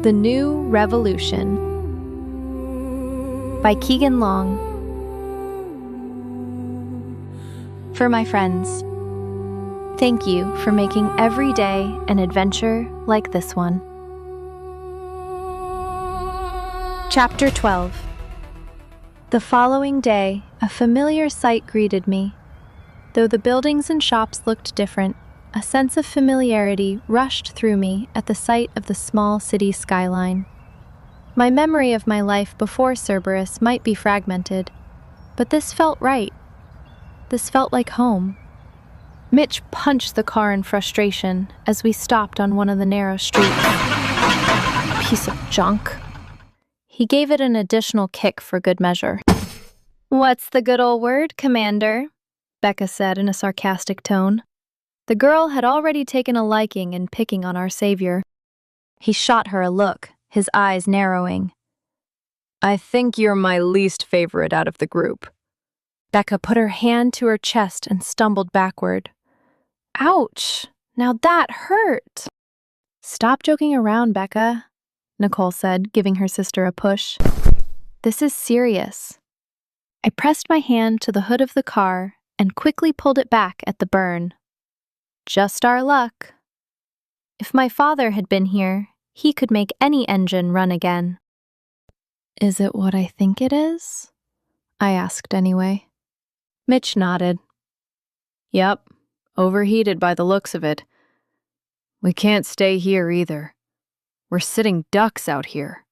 The New Revolution by Keegan Long. For my friends, thank you for making every day an adventure like this one. Chapter 12. The following day, a familiar sight greeted me. Though the buildings and shops looked different, a sense of familiarity rushed through me at the sight of the small city skyline. My memory of my life before Cerberus might be fragmented, but this felt right. This felt like home. Mitch punched the car in frustration as we stopped on one of the narrow streets. Piece of junk. He gave it an additional kick for good measure. "What's the good old word, Commander?" Becca said in a sarcastic tone. The girl had already taken a liking in picking on our savior. He shot her a look, his eyes narrowing. "I think you're my least favorite out of the group." Becca put her hand to her chest and stumbled backward. "Ouch! Now that hurt!" "Stop joking around, Becca," Nicole said, giving her sister a push. "This is serious." I pressed my hand to the hood of the car and quickly pulled it back at the burn. Just our luck. If my father had been here, he could make any engine run again. "Is it what I think it is?" I asked anyway. Mitch nodded. "Yep, overheated by the looks of it. We can't stay here either. We're sitting ducks out here."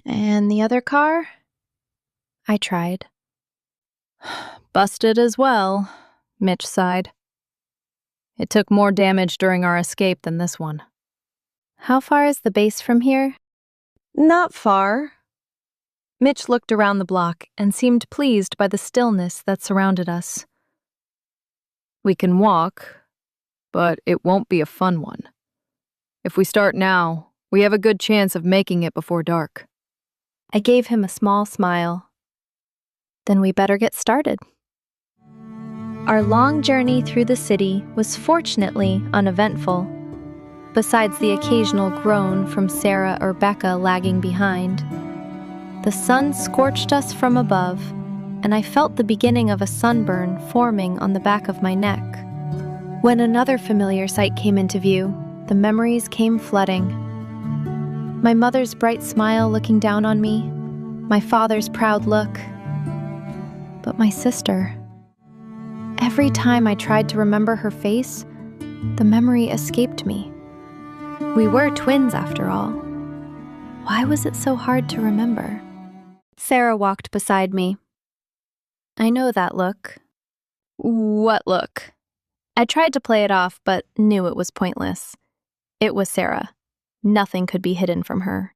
"And the other car?" I tried. "Busted as well," Mitch sighed. "It took more damage during our escape than this one." "How far is the base from here?" "Not far." Mitch looked around the block and seemed pleased by the stillness that surrounded us. "We can walk, but it won't be a fun one. If we start now, we have a good chance of making it before dark." I gave him a small smile. "Then we better get started." Our long journey through the city was fortunately uneventful, besides the occasional groan from Sarah or Becca lagging behind. The sun scorched us from above, and I felt the beginning of a sunburn forming on the back of my neck. When another familiar sight came into view, the memories came flooding. My mother's bright smile looking down on me, my father's proud look. But my sister... Every time I tried to remember her face, the memory escaped me. We were twins, after all. Why was it so hard to remember? Sarah walked beside me. "I know that look." "What look?" I tried to play it off, but knew it was pointless. It was Sarah. Nothing could be hidden from her.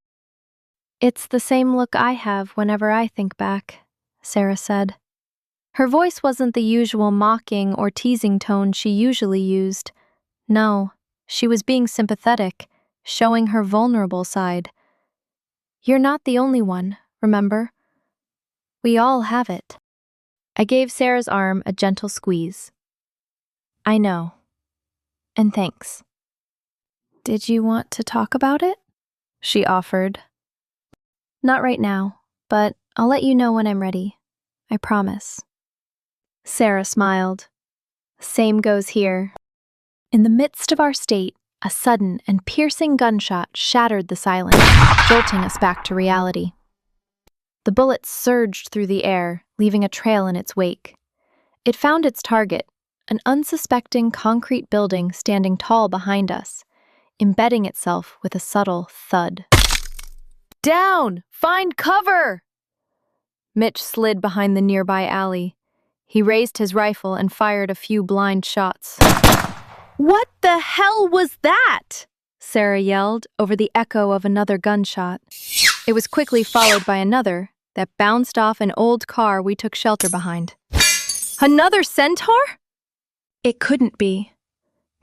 "It's the same look I have whenever I think back," Sarah said. Her voice wasn't the usual mocking or teasing tone she usually used. No, she was being sympathetic, showing her vulnerable side. "You're not the only one, remember? We all have it." I gave Sarah's arm a gentle squeeze. "I know. And thanks." "Did you want to talk about it?" she offered. "Not right now, but I'll let you know when I'm ready. I promise." Sarah smiled. "Same goes here." In the midst of our state, a sudden and piercing gunshot shattered the silence, jolting us back to reality. The bullet surged through the air, leaving a trail in its wake. It found its target, an unsuspecting concrete building standing tall behind us, embedding itself with a subtle thud. "Down! Find cover!" Mitch slid behind the nearby alley. He raised his rifle and fired a few blind shots. "What the hell was that?" Sarah yelled over the echo of another gunshot. It was quickly followed by another that bounced off an old car we took shelter behind. "Another centaur?" It couldn't be.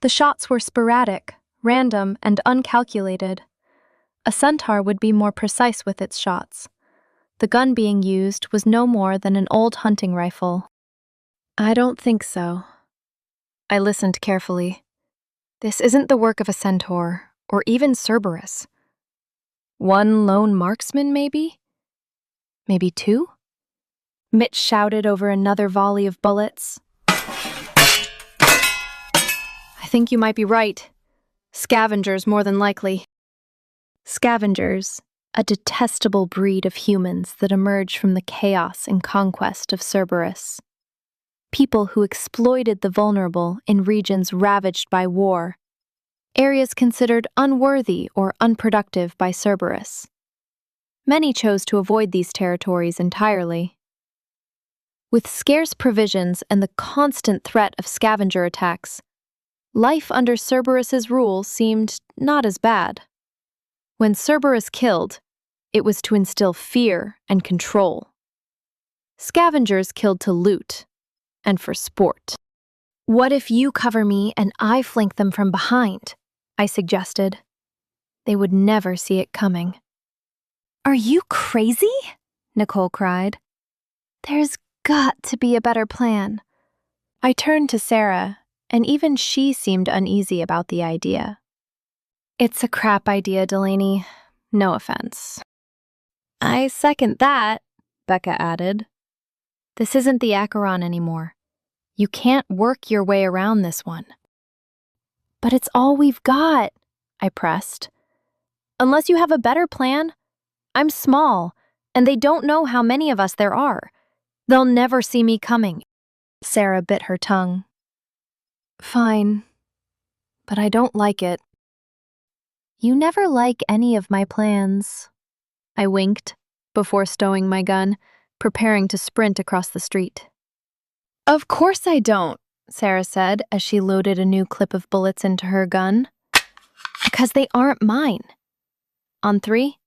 The shots were sporadic, random, and uncalculated. A centaur would be more precise with its shots. The gun being used was no more than an old hunting rifle. "I don't think so." I listened carefully. This isn't the work of a centaur, or even Cerberus. 1 lone marksman, maybe? Maybe 2? Mitch shouted over another volley of bullets. I think you might be right. Scavengers, more than likely. Scavengers, a detestable breed of humans that emerge from the chaos and conquest of Cerberus. People who exploited the vulnerable in regions ravaged by war, areas considered unworthy or unproductive by Cerberus. Many chose to avoid these territories entirely. With scarce provisions and the constant threat of scavenger attacks, life under Cerberus's rule seemed not as bad. When Cerberus killed, it was to instill fear and control. Scavengers killed to loot, and for sport. What if you cover me and I flank them from behind? I suggested. They would never see it coming. Are you crazy? Nicole cried. There's got to be a better plan. I turned to Sarah, and even she seemed uneasy about the idea. It's a crap idea, Delaney. No offense. I second that, Becca added. This isn't the Acheron anymore. You can't work your way around this one. But it's all we've got, I pressed. Unless you have a better plan, I'm small, and they don't know how many of us there are. They'll never see me coming. Sarah bit her tongue. Fine, but I don't like it. You never like any of my plans. I winked before stowing my gun, preparing to sprint across the street. Of course I don't, Sarah said as she loaded a new clip of bullets into her gun. Because they aren't mine. On 3?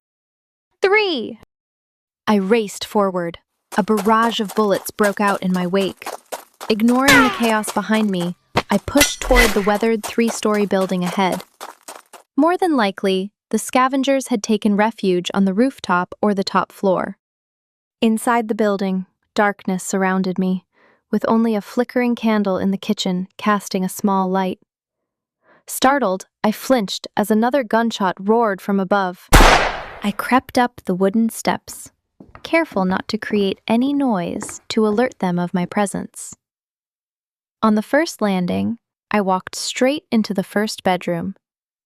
3! I raced forward. A barrage of bullets broke out in my wake. Ignoring the chaos behind me, I pushed toward the weathered 3-story building ahead. More than likely, the scavengers had taken refuge on the rooftop or the top floor. Inside the building, darkness surrounded me, with only a flickering candle in the kitchen casting a small light. Startled, I flinched as another gunshot roared from above. I crept up the wooden steps, careful not to create any noise to alert them of my presence. On the first landing, I walked straight into the first bedroom,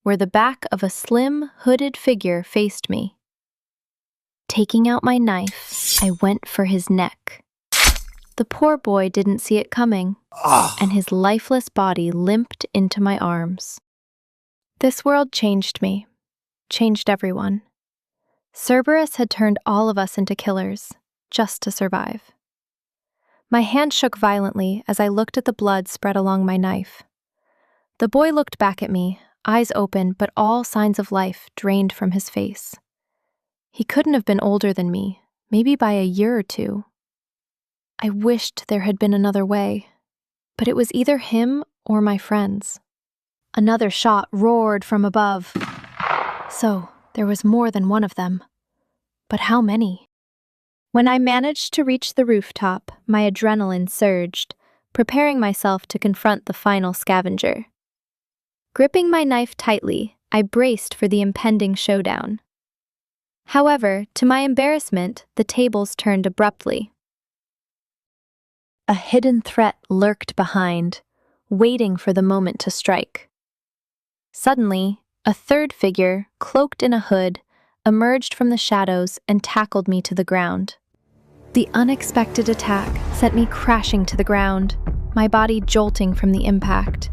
where the back of a slim, hooded figure faced me. Taking out my knife, I went for his neck. The poor boy didn't see it coming, and his lifeless body limped into my arms. This world changed me, changed everyone. Cerberus had turned all of us into killers, just to survive. My hand shook violently as I looked at the blood spread along my knife. The boy looked back at me, eyes open but all signs of life drained from his face. He couldn't have been older than me, maybe by a year or 2. I wished there had been another way, but it was either him or my friends. Another shot roared from above. So, there was more than one of them. But how many? When I managed to reach the rooftop, my adrenaline surged, preparing myself to confront the final scavenger. Gripping my knife tightly, I braced for the impending showdown. However, to my embarrassment, the tables turned abruptly. A hidden threat lurked behind, waiting for the moment to strike. Suddenly, a third figure, cloaked in a hood, emerged from the shadows and tackled me to the ground. The unexpected attack sent me crashing to the ground, my body jolting from the impact.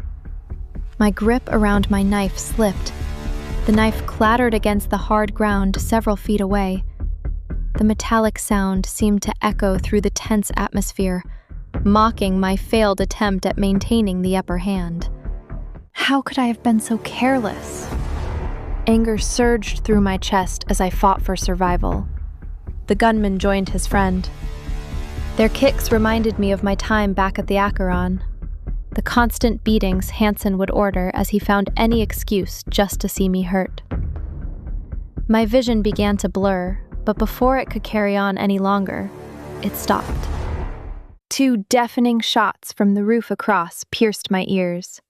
My grip around my knife slipped. The knife clattered against the hard ground several feet away. The metallic sound seemed to echo through the tense atmosphere, mocking my failed attempt at maintaining the upper hand. How could I have been so careless? Anger surged through my chest as I fought for survival. The gunman joined his friend. Their kicks reminded me of my time back at the Acheron. The constant beatings Hansen would order as he found any excuse just to see me hurt. My vision began to blur, but before it could carry on any longer, it stopped. 2 deafening shots from the roof across pierced my ears,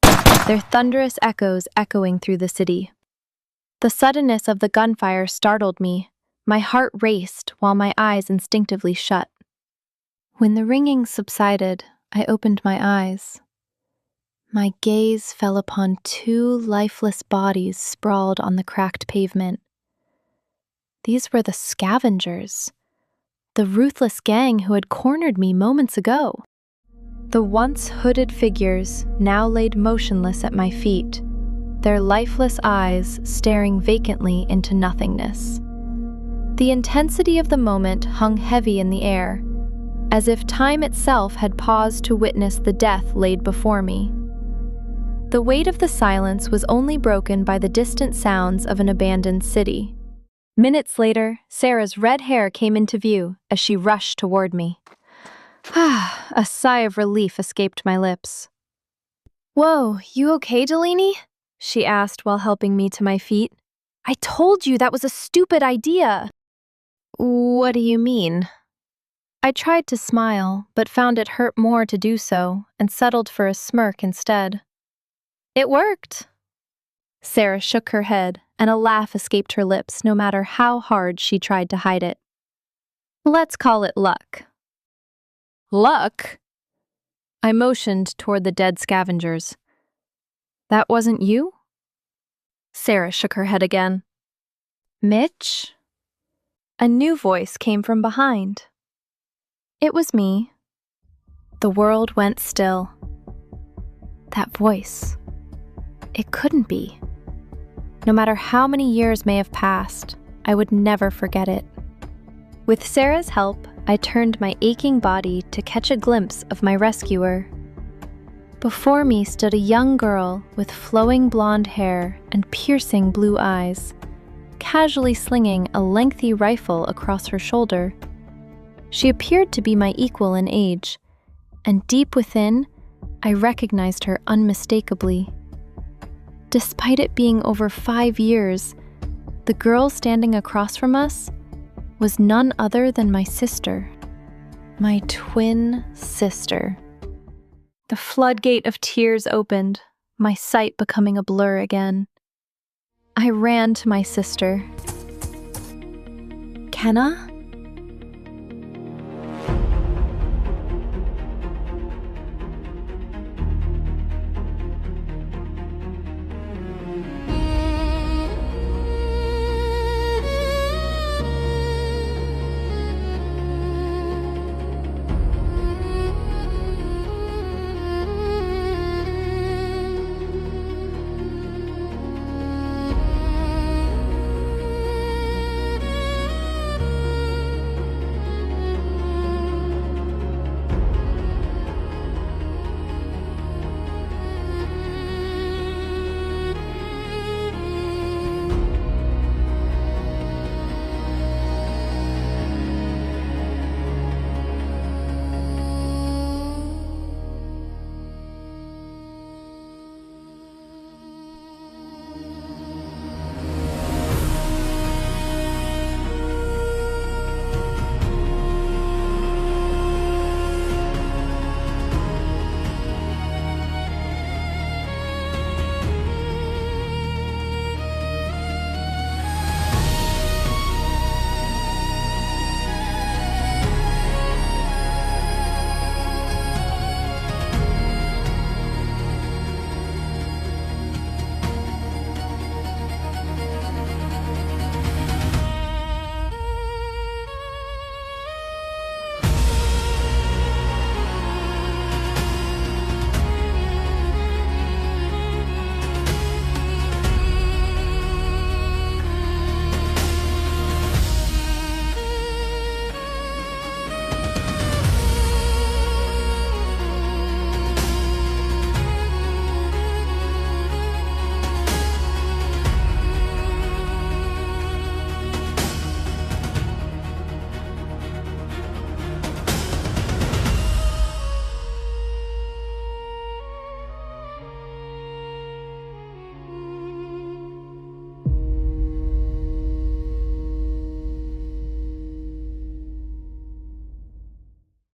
their thunderous echoes echoing through the city. The suddenness of the gunfire startled me. My heart raced while my eyes instinctively shut. When the ringing subsided, I opened my eyes. My gaze fell upon two lifeless bodies sprawled on the cracked pavement. These were the Scavengers, the ruthless gang who had cornered me moments ago. The once hooded figures now laid motionless at my feet, their lifeless eyes staring vacantly into nothingness. The intensity of the moment hung heavy in the air, as if time itself had paused to witness the death laid before me. The weight of the silence was only broken by the distant sounds of an abandoned city. Minutes later, Sarah's red hair came into view as she rushed toward me. A sigh of relief escaped my lips. "Whoa, you okay, Delaney?" she asked while helping me to my feet. "I told you that was a stupid idea." "What do you mean?" I tried to smile, but found it hurt more to do so, and settled for a smirk instead. "It worked." Sarah shook her head, and a laugh escaped her lips no matter how hard she tried to hide it. "Let's call it luck." "Luck?" I motioned toward the dead Scavengers. "That wasn't you?" Sarah shook her head again. "Mitch?" A new voice came from behind. It was me. The world went still. That voice. It couldn't be. No matter how many years may have passed, I would never forget it. With Sarah's help, I turned my aching body to catch a glimpse of my rescuer. Before me stood a young girl with flowing blonde hair and piercing blue eyes, casually slinging a lengthy rifle across her shoulder. She appeared to be my equal in age, and deep within, I recognized her unmistakably. Despite it being over 5 years, the girl standing across from us was none other than my sister. My twin sister. The floodgate of tears opened, my sight becoming a blur again. I ran to my sister. "Kenna?"